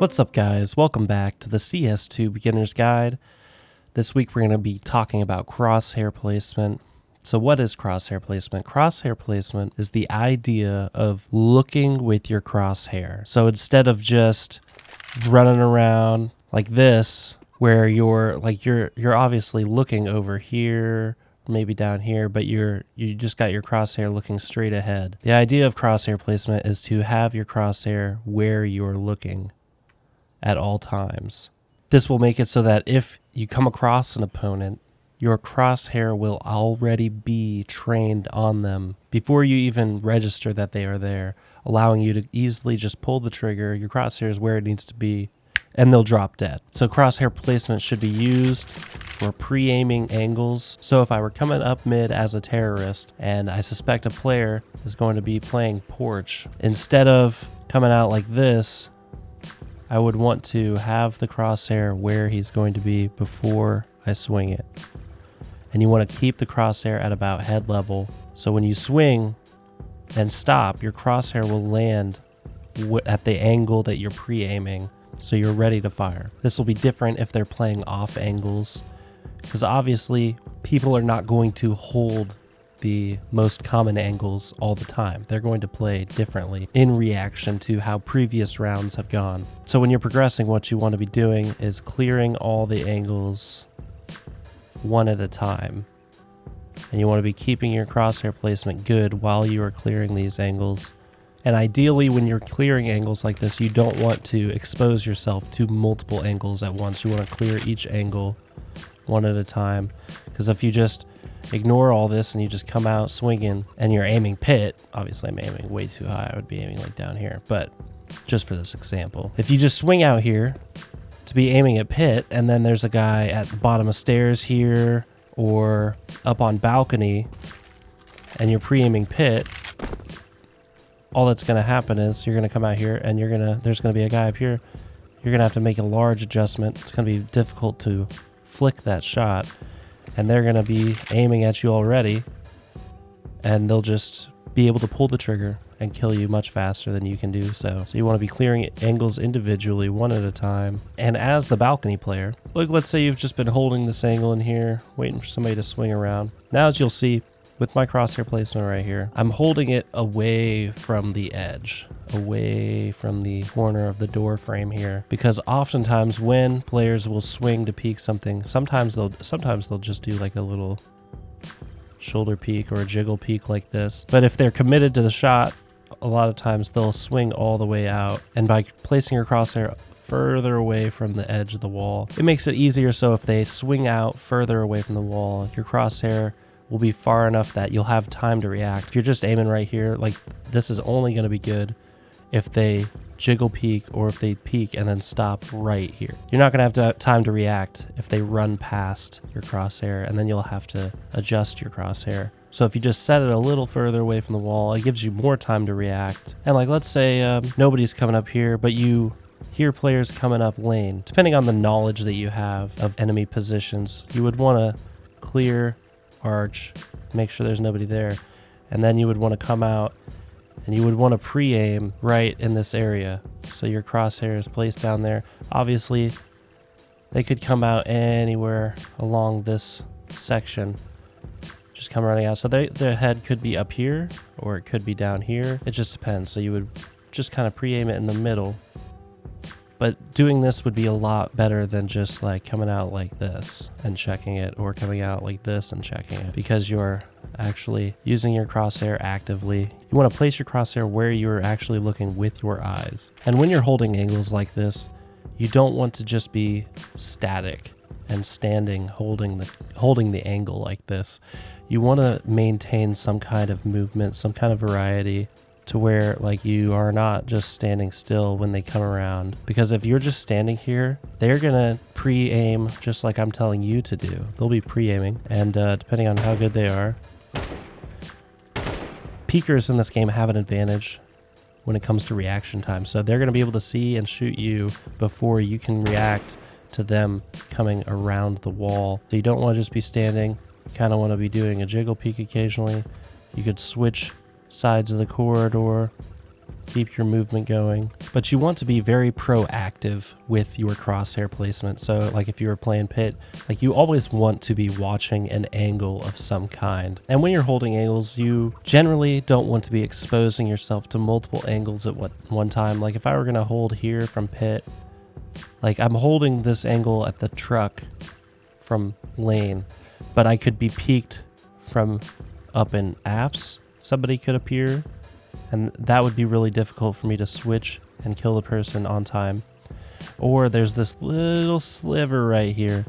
What's up, guys? Welcome back to the CS2 Beginner's Guide. This week we're going to be talking about crosshair placement. So what is crosshair placement? Crosshair placement is the idea of looking with your crosshair. So instead of just running around like this, where you're obviously looking over here, maybe down here, but you just got your crosshair looking straight ahead. The idea of crosshair placement is to have your crosshair where you're looking at all times. This will make it so that if you come across an opponent, your crosshair will already be trained on them before you even register that they are there, allowing you to easily just pull the trigger, your crosshair is where it needs to be, and they'll drop dead. So crosshair placement should be used for pre-aiming angles. So if I were coming up mid as a terrorist and I suspect a player is going to be playing porch, instead of coming out like this, I would want to have the crosshair where he's going to be before I swing it. And you want to keep the crosshair at about head level. So when you swing and stop, your crosshair will land at the angle that you're pre-aiming, so you're ready to fire. This will be different if they're playing off angles, because obviously people are not going to hold the most common angles all the time. They're going to play differently in reaction to how previous rounds have gone. So when you're progressing, what you want to be doing is clearing all the angles one at a time. And you want to be keeping your crosshair placement good while you are clearing these angles. And ideally, when you're clearing angles like this, you don't want to expose yourself to multiple angles at once. You want to clear each angle one at a time, because if you just ignore all this and you just come out swinging and you're aiming pit, obviously I'm aiming way too high, I would be aiming like down here, but just for this example, if you just swing out here to be aiming at pit and then there's a guy at the bottom of stairs here or up on balcony and you're pre-aiming pit, all that's going to happen is you're going to come out here and there's going to be a guy up here. You're going to have to make a large adjustment. It's going to be difficult to flick that shot, and they're going to be aiming at you already, and they'll just be able to pull the trigger and kill you much faster than you can do so. So you want to be clearing angles individually, one at a time. And as the balcony player, like let's say you've just been holding this angle in here, waiting for somebody to swing around. Now, as you'll see with my crosshair placement right here, I'm holding it away from the edge, away from the corner of the door frame here, because oftentimes when players will swing to peek something, sometimes they'll just do like a little shoulder peek or a jiggle peek like this. But if they're committed to the shot, a lot of times they'll swing all the way out, and by placing your crosshair further away from the edge of the wall, it makes it easier. So if they swing out further away from the wall, your crosshair will be far enough that you'll have time to react. If you're just aiming right here, like this is only going to be good if they jiggle peek or if they peek and then stop right here. You're not going to have time to react if they run past your crosshair, and then you'll have to adjust your crosshair. So if you just set it a little further away from the wall, it gives you more time to react. And like let's say nobody's coming up here, but you hear players coming up lane. Depending on the knowledge that you have of enemy positions, you would want to clear arch, make sure there's nobody there, and then you would want to come out and you would want to pre-aim right in this area, so your crosshair is placed down there. Obviously they could come out anywhere along this section, just come running out, so their head could be up here or it could be down here, it just depends. So you would just kind of pre-aim it in the middle. But doing this would be a lot better than just like coming out like this and checking it, or coming out like this and checking it, because you're actually using your crosshair actively. You want to place your crosshair where you're actually looking with your eyes. And when you're holding angles like this, you don't want to just be static and standing holding the angle like this. You want to maintain some kind of movement, some kind of variety, to where like you are not just standing still when they come around. Because if you're just standing here, they're gonna pre-aim just like I'm telling you to do. They'll be pre-aiming, and depending on how good they are, peekers in this game have an advantage when it comes to reaction time. So they're gonna be able to see and shoot you before you can react to them coming around the wall. So you don't want to just be standing. You kind of want to be doing a jiggle peek occasionally. You could switch sides of the corridor keep your movement going. But you want to be very proactive with your crosshair placement. So like if you were playing pit, like you always want to be watching an angle of some kind. And when you're holding angles, you generally don't want to be exposing yourself to multiple angles at one time. Like if I were gonna hold here from pit, like I'm holding this angle at the truck from lane, but I could be peeked from up in apps. Somebody could appear, and that would be really difficult for me to switch and kill the person on time. Or there's this little sliver right here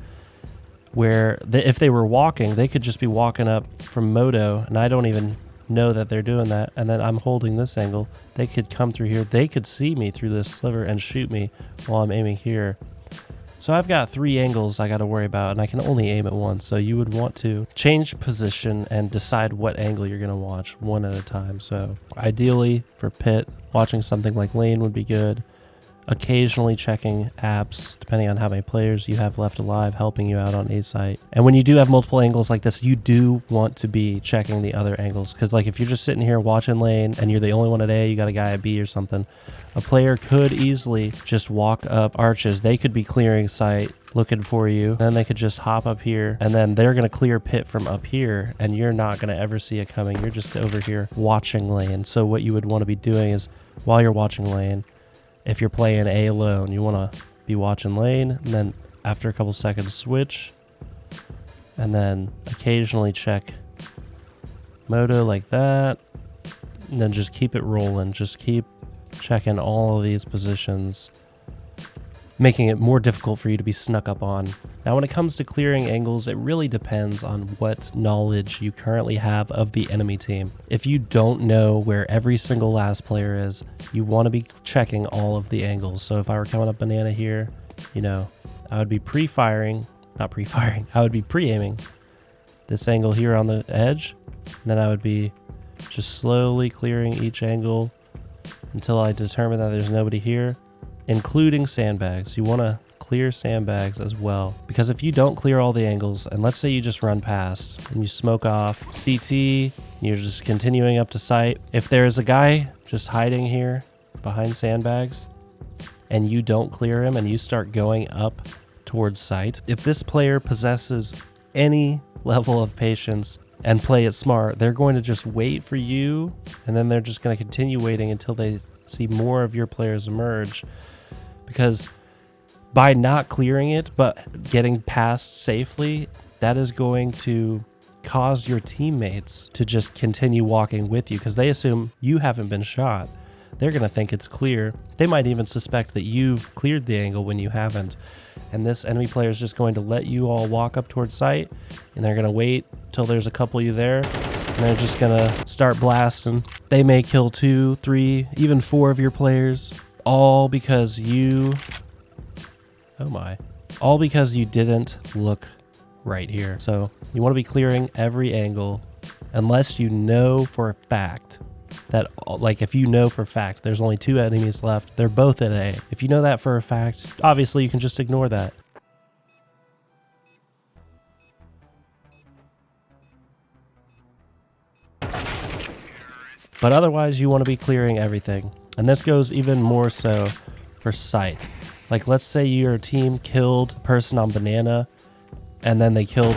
where if they were walking, they could just be walking up from moto, and I don't even know that they're doing that, and then I'm holding this angle. They could come through here. They could see me through this sliver and shoot me while I'm aiming here. So I've got 3 angles I got to worry about, and I can only aim at one. So you would want to change position and decide what angle you're going to watch one at a time. So ideally for pit, watching something like lane would be good. Occasionally checking apps, depending on how many players you have left alive, helping you out on A site. And when you do have multiple angles like this, you do want to be checking the other angles. Because like if you're just sitting here watching lane and you're the only one at A, you got a guy at B or something, a player could easily just walk up arches. They could be clearing site, looking for you. Then they could just hop up here, and then they're going to clear pit from up here, and you're not going to ever see it coming. You're just over here watching lane. So what you would want to be doing is, while you're watching lane, if you're playing A alone, you want to be watching lane, and then after a couple seconds switch, and then occasionally check moto like that, and then just keep it rolling. Just keep checking all of these positions, making it more difficult for you to be snuck up on. Now, when it comes to clearing angles, it really depends on what knowledge you currently have of the enemy team. If you don't know where every single last player is, you want to be checking all of the angles. So if I were coming up banana here, you know, I would be I would be pre-aiming this angle here on the edge, and then I would be just slowly clearing each angle until I determine that there's nobody here, including sandbags. You want to clear sandbags as well, because if you don't clear all the angles, and let's say you just run past and you smoke off CT, you're just continuing up to site, if there's a guy just hiding here behind sandbags and you don't clear him and you start going up towards site, if this player possesses any level of patience and play it smart, they're going to just wait for you, and then they're just going to continue waiting until they see more of your players emerge. Because by not clearing it but getting past safely, that is going to cause your teammates to just continue walking with you, because they assume you haven't been shot. They're going to think it's clear. They might even suspect that you've cleared the angle when you haven't. And this enemy player is just going to let you all walk up towards site, and they're going to wait till there's a couple of you there, and they're just going to start blasting. They may kill 2, 3, even 4 of your players, all because you didn't look right here. So you want to be clearing every angle, unless you know for a fact that, like if you know for a fact there's only 2 enemies left, they're both at A. If you know that for a fact, obviously you can just ignore that. But otherwise, you want to be clearing everything. And this goes even more so for sight. Like let's say your team killed a person on banana, and then they killed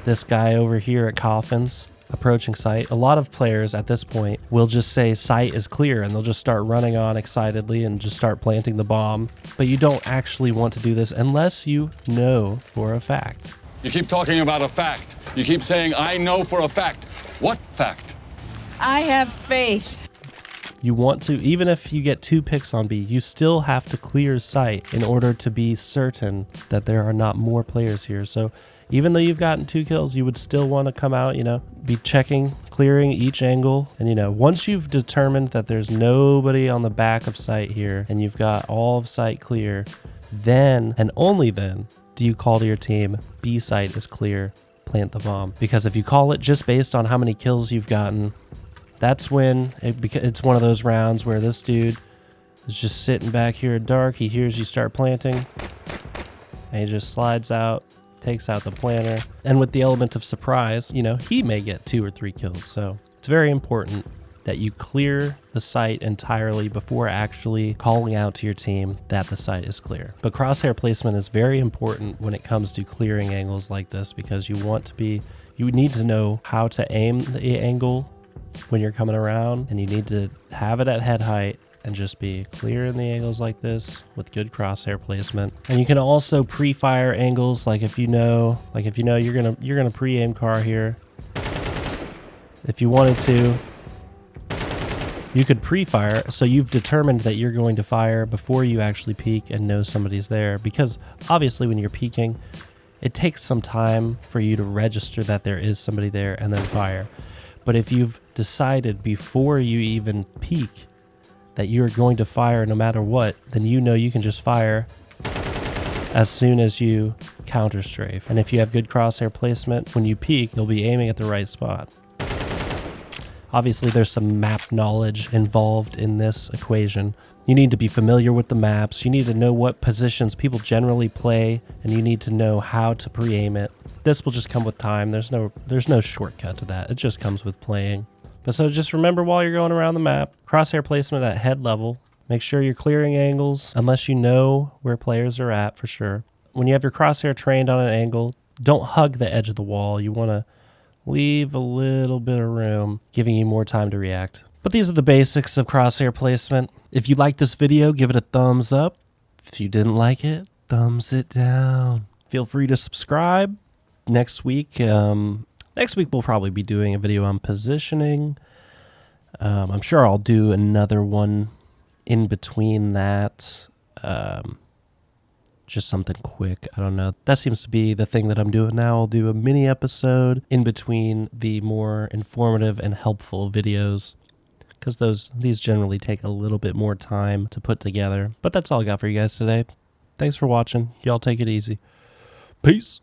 this guy over here at coffins approaching site. A lot of players at this point will just say site is clear, and they'll just start running on excitedly and just start planting the bomb. But you don't actually want to do this unless you know for a fact. You keep talking about a fact. You keep saying, I know for a fact. What fact? I have faith. You want to, even if you get 2 picks on B, you still have to clear site in order to be certain that there are not more players here. So even though you've gotten 2 kills, you would still want to come out, be checking, clearing each angle. And, once you've determined that there's nobody on the back of site here and you've got all of site clear, then and only then do you call to your team, B site is clear, plant the bomb. Because if you call it just based on how many kills you've gotten, that's when it's one of those rounds where this dude is just sitting back here in dark. He hears you start planting, and he just slides out, takes out the planter. And with the element of surprise, he may get 2 or 3 kills. So it's very important that you clear the site entirely before actually calling out to your team that the site is clear. But crosshair placement is very important when it comes to clearing angles like this, because you need to know how to aim the angle when you're coming around, and you need to have it at head height and just be clear in the angles like this with good crosshair placement. And you can also pre-fire angles, like if you know you're gonna pre-aim car here. If you wanted to, you could pre-fire, so you've determined that you're going to fire before you actually peek and know somebody's there, because obviously when you're peeking, it takes some time for you to register that there is somebody there and then fire. But if you've decided before you even peek that you're going to fire no matter what, then you know you can just fire as soon as you counter strafe. And if you have good crosshair placement, when you peek, you'll be aiming at the right spot. Obviously, there's some map knowledge involved in this equation. You need to be familiar with the maps. You need to know what positions people generally play, and you need to know how to pre-aim it. This will just come with time. There's no shortcut to that. It just comes with playing. But so just remember, while you're going around the map, crosshair placement at head level. Make sure you're clearing angles, unless you know where players are at for sure. When you have your crosshair trained on an angle, don't hug the edge of the wall. You want to leave a little bit of room, giving you more time to react. But these are the basics of crosshair placement. If you liked this video, give it a thumbs up. If you didn't like it, thumbs it down. Feel free to subscribe. Next week we'll probably be doing a video on positioning. I'm sure I'll do another one in between that. Just something quick. I don't know. That seems to be the thing that I'm doing now. I'll do a mini episode in between the more informative and helpful videos, because these generally take a little bit more time to put together. But that's all I got for you guys today. Thanks for watching. Y'all take it easy. Peace.